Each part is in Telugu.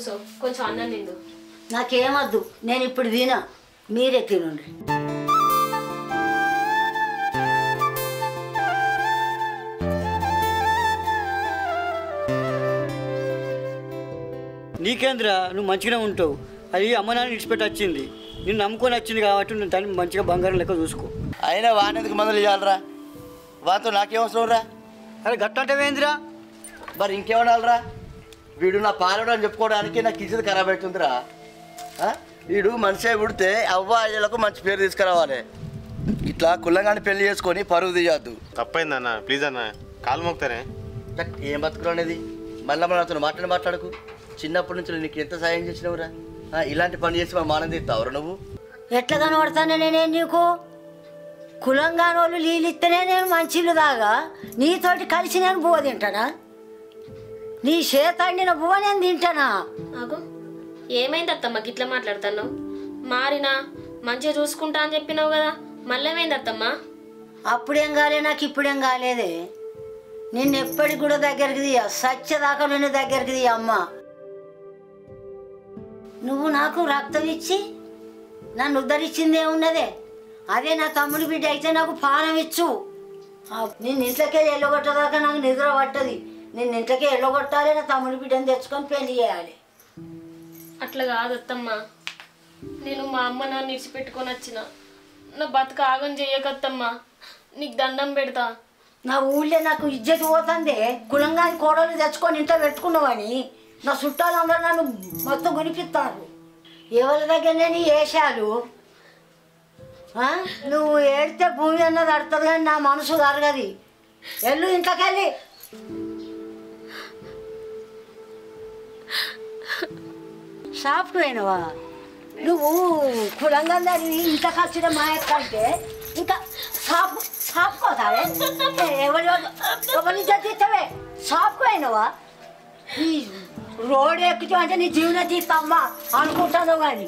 కూర్చో, కొంచెం అన్నం తిందు. నాకేమద్దు, నేను ఇప్పుడు తినా, మీరే తినండి. నీకేంద్రా, నువ్వు మంచిగానే ఉంటావు. అది అమ్మ నాన్న విడిచిపెట్టి వచ్చింది, నిన్ను నమ్ముకొని వచ్చింది కాబట్టి నువ్వు దాన్ని మంచిగా బంగారం లెక్క చూసుకో. అయినా వానెందుకు మందులు ఇవ్వాలరా? వాతో నాకేమవసరం రా? అరే గట్టంటవేంద్రా? మరి ఇంకేమనాలరా? వీడు నా పాలడు అని చెప్పుకోవడానికి నాకు ఇచ్చేది ఖరాబ్ అవుతుందిరా. వీడు మనిషి పుడితే అవ్వ అయ్యలకు మంచి పేరు తీసుకురావాలి. ఇట్లా కుల్లంగాని పెళ్లి చేసుకొని పరువు తీయద్దు. తప్పైందన్న, ప్లీజ్ అన్న, కాలు మోగుతానే. ఏం బతుకులు అనేది మళ్ళీ మనతో మాట్లాడకు. చిన్నప్పటి నుంచి నీకు ఎంత సాయం చేసినవురా? ఇలాంటి పని చేసి మా మానం తీస్తావురా నువ్వు? ఎట్లా కనబడతానే నేనేం నీకు? కులంగాని వాళ్ళు నీళ్ళు ఇస్తేనే నేను మంచిళ్ళు దాగా, నీతోటి కలిసి నేను బువ్వ తింటానా? నీ చేతండిన బువ్వ నేను తింటానా? ఆగు, ఏమైంది అత్తమ్మ గిట్లా మాట్లాడుతున్నావు? మారినా మంచిగా చూసుకుంటా అని చెప్పినావు కదా, మళ్ళీ ఏమైంది అత్తమ్మ? అప్పుడేం కాలే, నాకు ఇప్పుడేం కాలేదే. నిన్ను ఎప్పటికి కూడా దగ్గరికి తీయ, సత్యదాకా నిన్ను దగ్గరికి తీయ అమ్మ. నువ్వు నాకు రక్తం ఇచ్చి నన్ను ఉద్ధరించింది ఏమున్నదే? అదే నా తమ్ముడి బిడ్డ అయితే నాకు పానం ఇచ్చు. నిన్ను ఇంట్లోకే ఎల్లగొట్టదాకా నాకు నిద్ర పట్టది. నిన్ను ఇంట్లోకే ఎల్లగొట్టాలి, నా తమ్ముడి బిడ్డను తెచ్చుకొని పెళ్లి చేయాలి. అట్లా కాదు అత్తమ్మ, నేను మా అమ్మ నాన్న విడిచిపెట్టుకొని వచ్చిన, నా బతుకు ఆగం చెయ్యకత్తమ్మ, నీకు దండం పెడతా. నా ఊళ్ళో నాకు ఇజ్జత్ పోతుంది. కులంగాని కోడలు తెచ్చుకొని ఇంట్లో పెట్టుకున్నావని నా చుట్టాలందరూ నన్ను మొత్తం గునిపిస్తారు. ఎవరి దగ్గరనే నీ వేషాలు. నువ్వు ఏడితే భూమి అన్నది అడుతుంది కానీ నా మనసు కరగది. వెళ్ళు ఇంట్లోకెళ్ళి. షాప్కి పోయినవా నువ్వు? కులంగా ఇంట్లోకి వచ్చిన మా యొక్క అంటే ఇంకా షాప్ పోతావే? ఎవరి తీస్తావే? షాప్కి పోయినవా? ఈ రోడ్ ఎక్కుతూ అంటే నీ జీవన తీస్తామ్మా అనుకుంటాను. కానీ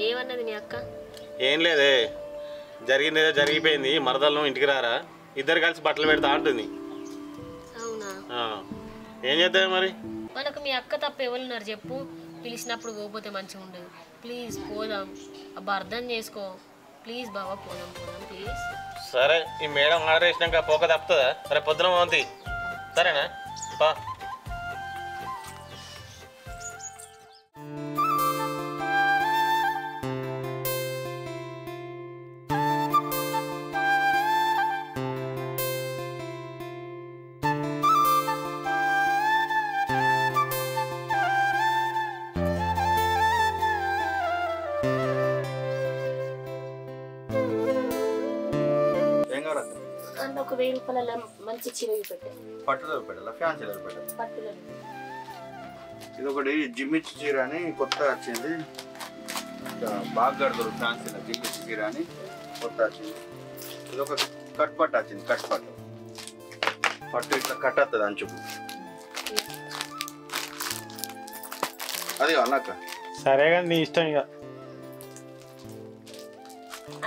ఏమన్నది మీ అక్క? ఏం లేదే, జరిగిందేదో జరిగిపోయింది, మరదలను ఇంటికి రారా, ఇద్దరు కలిసి బట్టలు పెడతా అంటుంది. అవునా? ఏం చేద్దాం మరి? మనకు మీ అక్క తప్ప ఎవరున్నారు చెప్పు? పిలిచినప్పుడు పోతే మంచిగా ఉండదు. ప్లీజ్ పోదాం, అబ్బా అర్థం చేసుకో. ప్లీజ్ బాబా పోదాం ప్లీజ్. సరే, ఈ మేడం ఆర్డర్ వేసినాక పోక తప్పుతుందా? సరే పొద్దున పోంతి, సరేనా? పా. ఒక 1000 రూపాయల మంచి చీర పెట్టాను. పట్టుదల పెట్టాలా? ఫ్యాన్సీ పెట్టాలి. పట్టుదల ఇది ఒకటి జిమ్మిచ్చి చీర అని కొత్తగా వచ్చింది. బాగా కడతారు ఫ్యాన్సీలో. జిమ్మిచ్చి చీర అని కొత్త వచ్చింది. ఇది ఒక కట్ పట్టు వచ్చింది. కట్ పట్టు ఇట్లా కట్ వస్తుంది అంచుకు. అది అన్నాక సరే కానీ నీ ఇష్టం. ఇక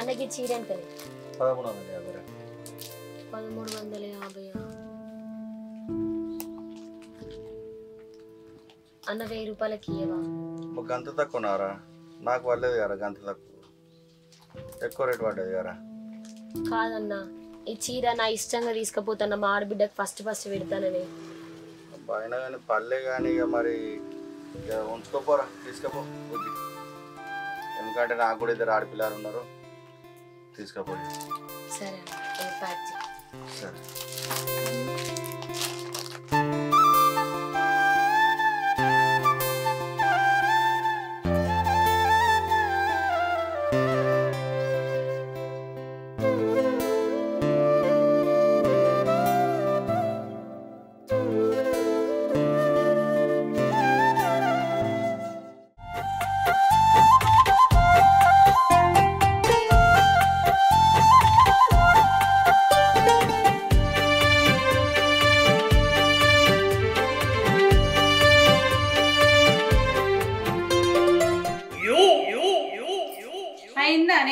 అలాగే చీర ఎంత? 1350. 1350. అన్న 1000 రూపాయలకి ఇవ్వవా? గంత తక్కువనారా? నాకు పడలేదు కదా గంత తక్కువ, ఎక్కువ రేట్ పడ్డది కదా. కాదన్నా, ఈ చీర నా ఇష్టంగా తీసుకుపోతాను. మా ఆడబిడ్డకి ఫస్ట్ పెడతానని. అయినా కానీ పల్లె కానీ ఇక మరి ఉంచుకోపోరా, తీసుకపో బుద్ధి. ఎందుకంటే నాకు కూడా 2 ఆడపిల్లలు ఉన్నారు. తీసుకపోయి. సరే ప్యాక్ చేయి. సరే.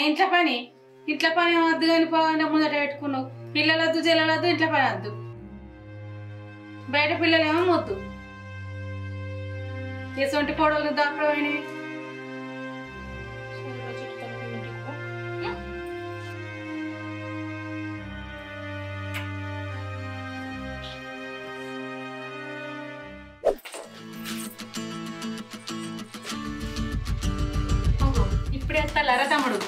ఇంట్లో పని ఇంట్లో పని వద్దు కానీ పోయిన ముందట పెట్టుకున్నావు. పిల్లలొద్దు చెల్లెలొద్దు, ఇంట్లో పని వద్దు. బయట పిల్లలేమో వద్దు. ఎసొంటి కోడలు దాకపోయినవి ఇప్పుడే వస్తారా తమ్ముడు?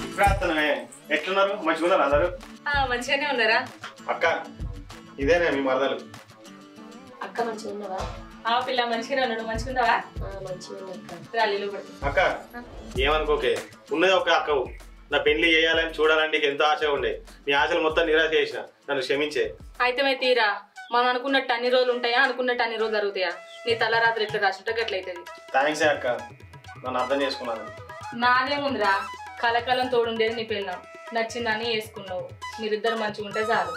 ఇప్పుడే వస్తానే. ఎట్లున్నారు? మంచిగా ఉన్నారు అందరు? మంచిగానే ఉన్నారా అక్క? ఇదేనే మీ మరదలు? అక్క మంచిగా ఉన్నావా? పిల్ల మంచిగానే ఉన్నాడు. మంచిగా ఉన్నావా? మంచిగా ఉన్నా రాలీలు అక్క ఏమనుకోకే, ఉన్నది ఒక అక్కవు. నా పెళ్లి చేయాలని చూడాలని నీకు ఎంతో ఆశ ఉండే. నీ ఆశలు మొత్తం నిరాశ చేసిన, నన్ను క్షమించే. అయితే తీరా మనం అనుకున్నట్టు అన్ని రోజులు ఉంటాయా? అనుకున్నట్టు అన్ని రోజులు జరుగుతాయా? నీ తలరాత్రి ఎట్లా రాసుంటే గట్లయితుంది. థ్యాంక్స్ అక్క, నన్ను అర్థం చేసుకున్నాను. నాదేముందిరా, కలకాలం తోడుండేది నీ పిల్లం. నచ్చిందని వేసుకున్నావు. మీరిద్దరు మంచిగా ఉంటే చాలు.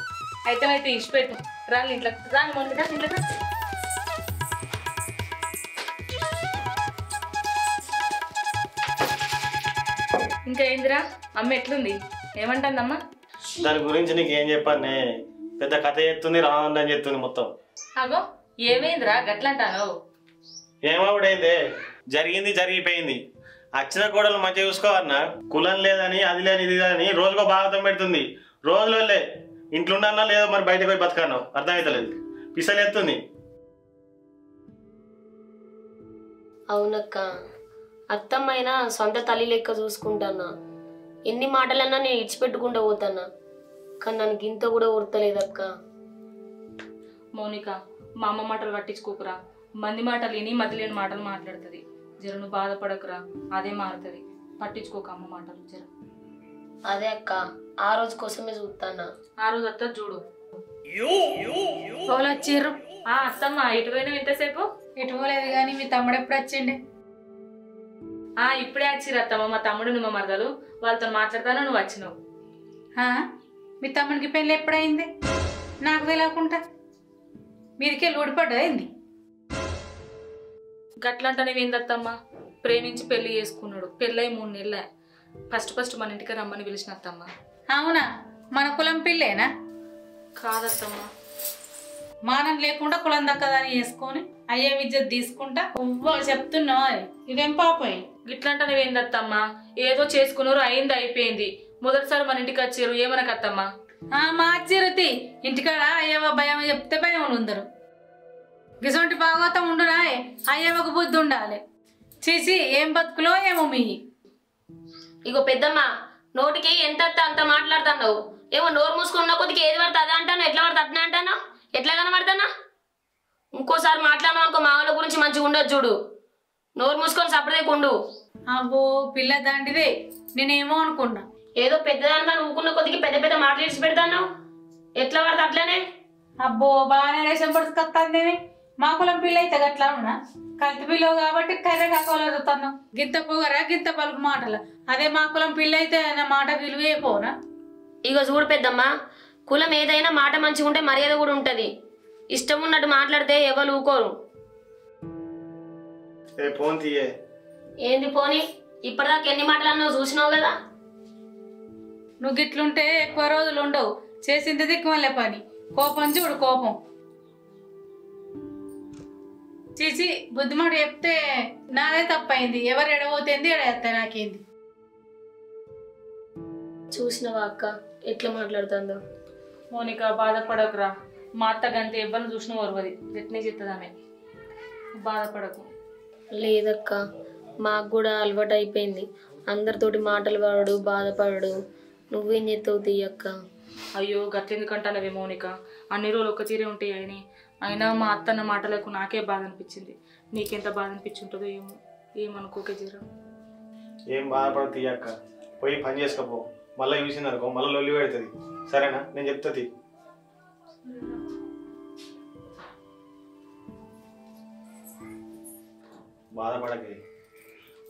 అయితే ఇష్టపెట్టు. రాని ఇంట్లోకి రాని మొన్న ఇంట్లోకి. ఇంకా ఏందిరా, అమ్మ ఎట్లుంది? ఏమంటుందమ్మా? దాని గురించి నీకు ఏం చెప్పానే, పెద్ద కథ చెప్తుంది, రానందని చెప్తుంది మొత్తం. అగో ఏమైందిరా గట్లంటాను? ఏమవుడైందే, జరిగింది జరిగిపోయింది. వచ్చిన కోడలు మంచిగా చూసుకోవన్నా, కులం లేదని అది లేని ఇది అని రోజుకో భాగవతం పెడుతుంది. రోజులే ఇంట్లో ఉన్నా లేదో మరి బయటకు పోయి బతకన్నావు, అర్థమవుతలేదు. పిసలేస్తుంది. అవునక్క, అత్తమ్మైనా సొంత తల్లి లెక్క చూసుకుంటానా. ఎన్ని మాటలన్నా నేను ఇడిచిపెట్టుకుంటూ పోతానా, కానీ నాకు ఇంత కూడా ఊరతలేదక్క. మౌనిక, మా అమ్మ మాటలు పట్టించుకోకురా. మంది మాటలు విని మధ్య లేని మాటలు మాట్లాడుతుంది. జర నువ్వు బాధపడకురా, అదే మారుతుంది. పట్టించుకోక అమ్మ మాటలు జర. అదే అక్క, ఆ రోజు కోసమే చూస్తానా. ఆ రోజు అత్త చూడు. వచ్చారు అత్తమ్మ. ఎటు పోయినావు ఇంతసేపు? ఎటు పోలేదు కానీ మీ తమ్ముడు ఎప్పుడు వచ్చిండే? ఇప్పుడే వచ్చిర్రు అత్తమ్మ. మా తమ్ముడు మా మరదలు వాళ్ళతో మాట్లాడతాను, నువ్వు వచ్చినావు. మీ తమ్ముడికి పెళ్ళి ఎప్పుడైంది? నాకు తెలియకుండా మీదికెళ్ళి ఊడిపడ్డదైంది. గట్లంటనే ఏందత్తమ్మ? ప్రేమించి పెళ్లి చేసుకున్నాడు. పెళ్ళై 3 నెలలే. ఫస్ట్ మన ఇంటికి రమ్మని పిలిచిన అత్తమ్మ. అవునా? మన కులం పిల్లేనా? కాదత్తమ్మ. మానం లేకుండా కులం దక్కదని చేసుకొని అయ్యే విద్య తీసుకుంటా చెప్తున్నావు. ఇదేం పాపం? గిట్లంటనే ఏందత్తమ్మ? ఏదో చేసుకున్నారు, అయింది అయిపోయింది. మొదటిసారి మన ఇంటికి వచ్చారు, ఏమనకత్తమ్మ? మార్చిరుతి ఇంటికాడ అయ్యవ భయం చెప్తే భయం ఉందరు. గిసొంటి భాగవతం ఉండునా? అయ్యవకు బుద్ధి ఉండాలి. చీచి ఏం బతుకులో ఏమో మీ. ఇగో పెద్దమ్మ, నోటికి ఎంత అంత మాట్లాడుతున్నావు. ఏమో నోరు మూసుకున్న కొద్దికి ఏది పడితే అదే అంటాను, ఎట్లా పడితే అట్నే అంటానా, ఎట్లా కనబడతానా? ఇంకోసారి మాట్లాడినావు అనుకో, మా వాళ్ళ గురించి మంచిగా ఉండదు చూడు. నోరు మూసుకొని సపరేకుండు. అబ్బో పిల్ల దాంటిదే, నేనేమో అనుకున్నా. ఏదో పెద్దదానిగా ఊకున్న కొద్దికి పెద్ద పెద్ద మాటలు ఇచ్చి పెడతాను, ఎట్లా పడితే అట్లనే. అబ్బో బాగానే రేషన్ పడుచుకొస్తాందేమి. మా కులం పిల్ల అయితే గట్లా ఉన్నా, కల్తీ పిల్ల కాబట్టి కర్రె కాకోలేదుతాను. గింత పొగరా గింత పలుపు మాటలు. అదే మా కులం పిల్ల అయితే నా మాట విలువే పోనా? ఇగో చూడు పెద్దమ్మ, కులం ఏదైనా మాట మంచిగా ఉంటే మర్యాద కూడా ఉంటది. ఇష్టం ఉన్నట్టు మాట్లాడితే ఎవరు ఊకోరు. ఏంది పోనీ, ఇప్పటిదాకా ఎన్ని మాటలు నువ్వు చూసినావు కదా. నువ్వు గిట్లుంటే ఎక్కువ రోజులు ఉండవు. చేసింది దిక్కుమల్లే పని. కోపం చూడు కోపం. చీచి బుద్ధిమాట చెప్తే నాదే తప్పైంది. ఎవరు ఎడబోతేంది ఎడేస్తా నాకేంది. చూసినవా అక్క ఎట్లా మాట్లాడుతుందో? మోనిక బాధపడకురా. మా అత్త గంతే ఎవరిని చూసిన వరవది ఎట్నే చెప్తుందామె. బాధపడకు. లేదక్క, మాకు కూడా అలవాటు అయిపోయింది. అందరితోటి మాటలు పడడు, బాధపడడు. నువ్వేం చేస్తావు తీయక్క? అయ్యో గట్లెందుకంటానవే మౌనిక, అన్ని రోజులు ఒక తీరే ఉంటాయి అని. అయినా మా అత్తన్న మాటలకు నాకే బాధ అనిపించింది. నీకెంత బాధ అనిపించుంటుందో ఏమో. ఏమనుకోకే జీరా. ఏం బాధపడ తీయక్క, పోయి పని చేసుకోపో. మళ్ళీ చూసింది అనుకో, మళ్ళీ లొల్లి పెడుతుంది. సరేనా? నేను చెప్తుంది. బాధపడకే,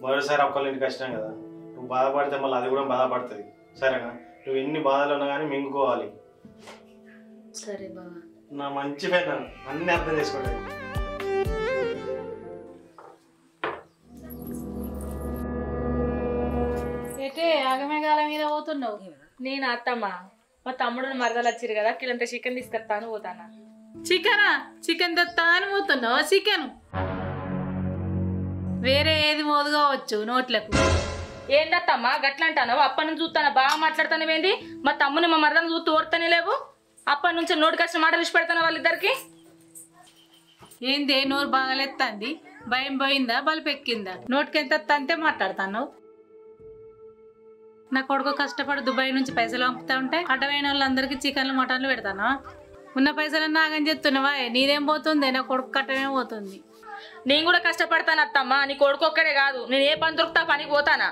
మరోసారి ఒక్కళ్ళ ఇంటికి వచ్చినాం కదా, నువ్వు బాధపడితే మళ్ళీ అది కూడా బాధపడుతుంది. సరేనా? నువ్వు ఎన్ని బాధలు ఉన్నా కానీ మింగుకోవాలి. సరే బాబా. నా మంచి పైన అన్ని అర్థం చేసుకోండి. అయితే ఆగమేగాల మీద పోతున్నావు? నేను అత్తమ్మ మా తమ్ముడు మరదలు వచ్చిరు కదా, కిలంత చికెన్ తీసుకొస్తాను పోతానా. చికెనా? చికెన్ తెస్తా అని పోతున్నావా? చికెన్ వేరే ఏది మోదుకోవచ్చు నోట్లకు. ఏందత్తమ్మా గట్లంటాను? అప్పటి నుంచి చూస్తాను బాగా మాట్లాడుతానేమేంది? మా తమ్ముని మా మరదను చూస్తూ ఓర్తనే లేవు. అప్పటి నుంచి నోటికి వచ్చిన మాటలు ఇచ్చి పెడతాను వాళ్ళిద్దరికి. ఏంది నోరు బాగాలేస్తుంది? భయం పోయిందా బలిపెక్కిందా? నోటికి ఎంత అంతే మాట్లాడుతాను. నా కొడుకు కష్టపడి దుబాయ్ నుంచి పైసలు పంపుతా ఉంటే అడ్డమైన వాళ్ళందరికీ చికెన్లు మటన్లు పెడతాను. ఉన్న పైసలన్నీ ఆగని చెప్తున్నావా? నీదేం పోతుంది? నా కొడుకు కట్టమే పోతుంది. నేను కూడా కష్టపడతాను అత్తమ్మా. నీ కొడుకు ఒక్కడే కాదు, నేను ఏ పని దొరుకుతా పనికి పోతానా?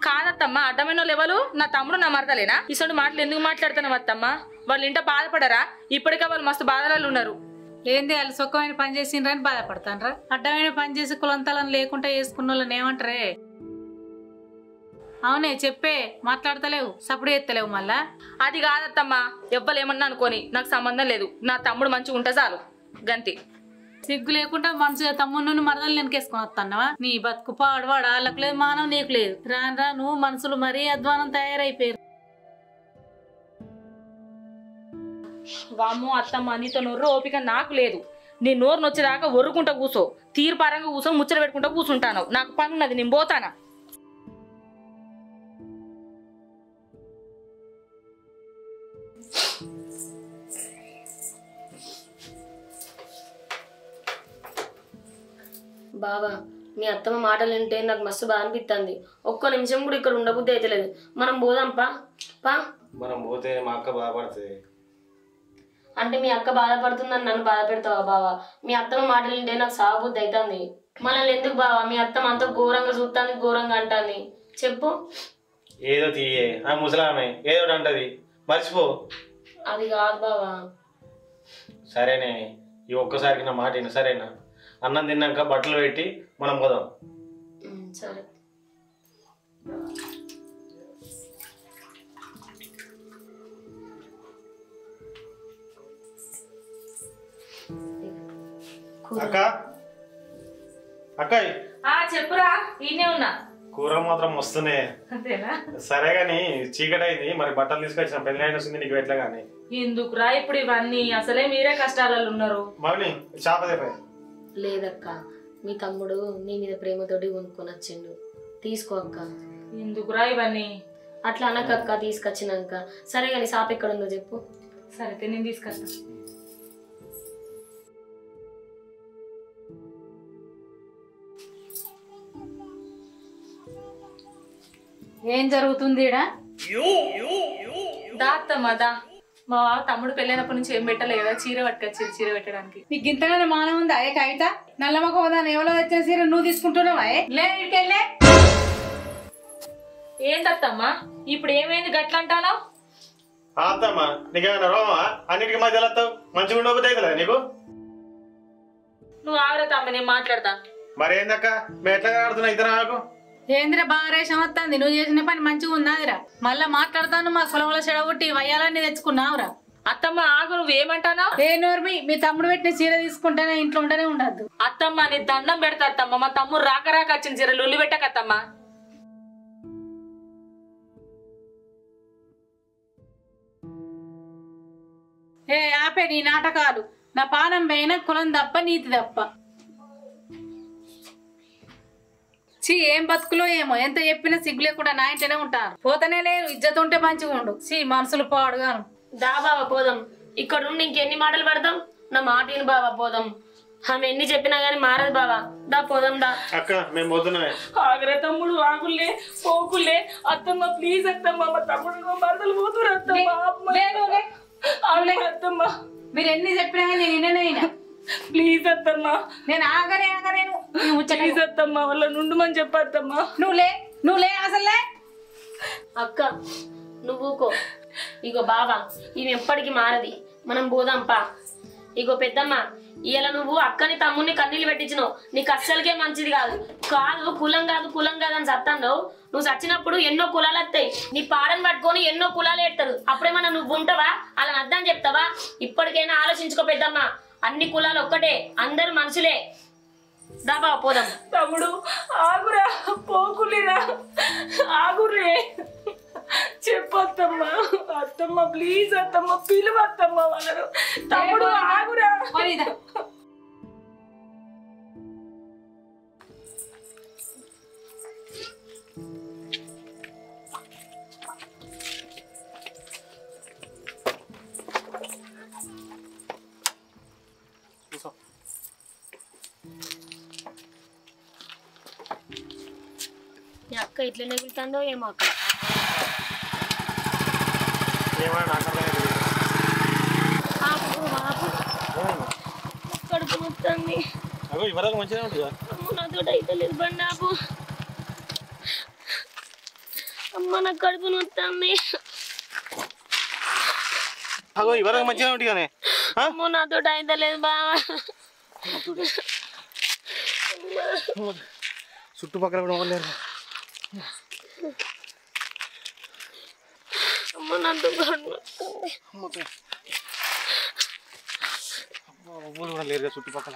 కాదత్తమ్మా, అడ్డమైన లెవెలు నా తమ్ముడు నా మరదలేనా? ఇసొంటి మాటలు ఎందుకు మాట్లాడుతున్నావు అత్తమ్మా? వాళ్ళు ఇంట బాధపడరా? ఇప్పటికే వాళ్ళు మస్తు బాధలలో ఉన్నారు. ఏంది వాళ్ళు సుఖమైన పని చేసిండ్రని బాధపడతానరా? అడ్డమైన పని చేసి కులంతలను లేకుండా వేసుకున్న వాళ్ళని ఏమంటారే? అవునే చెప్పే, మాట్లాడతలేవు, సప్పుడు ఎత్తలేవు. మళ్ళా అది కాదత్తమ్మా, ఎవ్వలేమన్నా అనుకోని నాకు సంబంధం లేదు. నా తమ్ముడు మంచిగా ఉంటే చాలు, గంతి. సిగ్గు లేకుండా మనసుగా తమ్ముడు మరదలు వెనకేసుకొని వస్తున్నావా? నీ బతుకు పాడువాడు, వాళ్ళకు లేదు మానవ నీకు లేదు. రాను రాను మనుషులు మరీ అధ్వానం తయారైపోయారు. వామ్మో అత్తమ్మ, నీతో నోరు ఓపిక నాకు లేదు. నీ నోరు నొచ్చేదాకా ఒరుకుంటా కూసో, తీర్పారంగా కూసో, ముచ్చట పెట్టుకుంటా కూర్చుంటాను. నాకు పని ఉన్నది, నేను పోతానా. బావా, మీ అత్తమ్మ మాటలు వింటే నాకు మస్తు బాగా అనిపిస్తుంది. ఒక్క నిమిషం కూడా ఇక్కడ ఉండబుద్ధి అయితే లేదు. మనం పోదాం పా. మనం పోతే మా అక్క బాధపడుతుంది. అంటే మీ అక్క బాధపడుతుందని నన్ను బాధ పెడతావా బావా? మీ అత్తమ్మ మాటలు వింటే నాకు సాగుబుద్ధి అవుతుంది. మనల్ని ఎందుకు బావా? మీ అత్తమ్మ అంత ఘోరంగా చూస్తుంది, ఘోరంగా అంటుంది. చెప్పు. ఏదో తీయే, ఆ ముసలామె ఏదో అంటది, మర్చిపో. అది కాదు బావా. సరేనే, ఈ ఒక్కసారికి నా మాట విను, సరేనా? అన్నం తిన్నాక బట్టలు పెట్టి మనం పోదాం. సరే. అక్క అక్కయ్ చెప్పురా, ఈయనే ఉన్నా. కూర మాత్రం వస్తున్నాయి. అంతేనా? సరే గాని చీకటి అయింది, మరి బట్టలు తీసుకొచ్చిన పెళ్లి అయిన వస్తుంది నీకు ఎట్లా గానీ. ఎందుకురా ఇప్పుడు ఇవన్నీ? అసలే మీరే కష్టాలలో ఉన్నారు. మౌని చేప తెప్ప. లేదక్క, మీ తమ్ముడు నీ మీద ప్రేమతోటి కొనుక్కొని వచ్చిండు, తీసుకో అక్క. ఎందుకురా ఇవన్నీ? అట్లా అనకక్క, తీసుకొచ్చినాక. సరే కానీ షాప్ ఎక్కడ ఉందో చెప్పు. సరే నేను తీసుకొస్తా. ఏం జరుగుతుంది ఈడ? దా అత్తమ్మా దా. మా తమ్ముడు పెళ్ళైనప్పటి నుంచి ఏం పెట్టలేదా? చీర పట్టుకొచ్చి చీర పెట్టడానికి. నీకు ఇంతగానే మానం ఉందా? ఏ కవిత, నల్లమ్మక పోదాను ఎవరో వచ్చిన సీర నువ్వు తీసుకుంటున్నావా? లే ఇటుకెళ్ళే. ఏందత్తమ్మా ఇప్పుడు ఏమైంది గట్లంటానా? అత్తమ్మా నీకేమైనా రోమా? అన్నిటికీ మధ్యలో వస్తావు, మంచిగా ఉండబోతే అవుతుందా నీకు? నువ్వు ఆవిరతమ్మ, నేను మాట్లాడతా. మరేందక్క, మేము ఎట్లా ఆడుతున్నా ఇద్దరు నాకు? ఏంద్ర బాగా రేషం వస్తుంది, నువ్వు చేసిన పని మంచిగా ఉందాదిరా. మళ్ళా మాట్లాడతాను మా కులంలో చెడగొట్టి వయ్యాలన్నీ తెచ్చుకున్నావురా. అత్తమ్మ ఆగు, నువ్వేమంటానా? ఏ నోర్మి, మీ తమ్ముడు పెట్టిన చీర తీసుకుంటేనే ఇంట్లో ఉంటేనే ఉండద్దు. అత్తమ్మ నీ దండం పెడతా అత్తమ్మ, మా తమ్ముడు రాక రాక వచ్చిన చీర లొల్లి పెట్టకత్తమ్మా. ఏ ఆపే నీ నాటకాలు. నా పానం పైన కులం తప్ప నీతి తప్ప. చీ ఏం బతుకులో ఏమో, ఎంత చెప్పినా సిగ్గు లేకుండా నా ఇంటనే ఉంటారు. పోతనే లేరు, ఇజ్జత్ ఉంటే మంచిగా ఉండు. చీ మనసులు పాడుగాను. దా బావా పోదాం. ఇక్కడ నుండి ఇంకెన్ని మాటలు పడతాం? నా మాట విను బావా, పోదాం. ఆమె ఎన్ని చెప్పినా గానీ మారదు బావా. దా పోదాం దా. అక్క మేము పోతున్నామే. ఆగరే తమ్ముడు, ఆగులే పోకులే. అత్తమ్మ ప్లీజ్ అత్తమ్మ, మా తమ్ముడు మరదలు పోతురు అత్తమ్మ. అత్తమ్మ మీరు ఎన్ని చెప్పినా కానీ నేనైనా ప్లీజ్ అత్తమ్మ. నేను ఆగరేను. ప్లీజ్ అత్తమ్మ, వాళ్ళ నుండుమని చెప్పత్తమ్మా. నువ్వు లే అసలే. అక్క నువ్వుకో. ఇగో బావా, ఇవి ఎప్పటికి మారది. మనం పోదాం పా. ఇగో పెద్దమ్మ, ఇలా నువ్వు అక్కని తమ్ముని కన్నీళ్ళు పెట్టించినావు. నీకు అస్సలకే మంచిది కాదు. కులం కాదు అని చత్తాండవు. నువ్వు చచ్చినప్పుడు ఎన్నో కులాలు వస్తాయి. నీ పాడని పట్టుకొని ఎన్నో కులాలు ఎడతారు. అప్పుడేమన్నా నువ్వు ఉంటావా? అలా అర్థం చెప్తావా? ఇప్పటికైనా ఆలోచించుకో పెద్దమ్మ. అన్ని కులాలు ఒక్కటే, అందరు మనుషులే. దాబా పోదాం. తమ్ముడు ఆగురా, పోకులేరా, ఆగురే. చెప్పత్తమ్మా. అత్తమ్మ ప్లీజ్ అత్తమ్మ, పిలువత్తమ్మ వాళ్ళను. తమ్ముడు ఆగురా. మీ అక్క ఇట్లా నెగులుతుందో ఏమో అక్క. కడుపు నొత్తంది. నాతో అయితే లేదు బండి ఆపు. అమ్మ నాకు కడుపు నొత్తంది. మంచిగా ఉంటుంది. అమ్మో నాతో అయితే లేదు బావా. చుట్టుపక్కల కూడా ఉండలేరు. అమ్మ నాతో కడుపు నొత్తంది. కూడా లేరుగా చుట్టుపక్కల.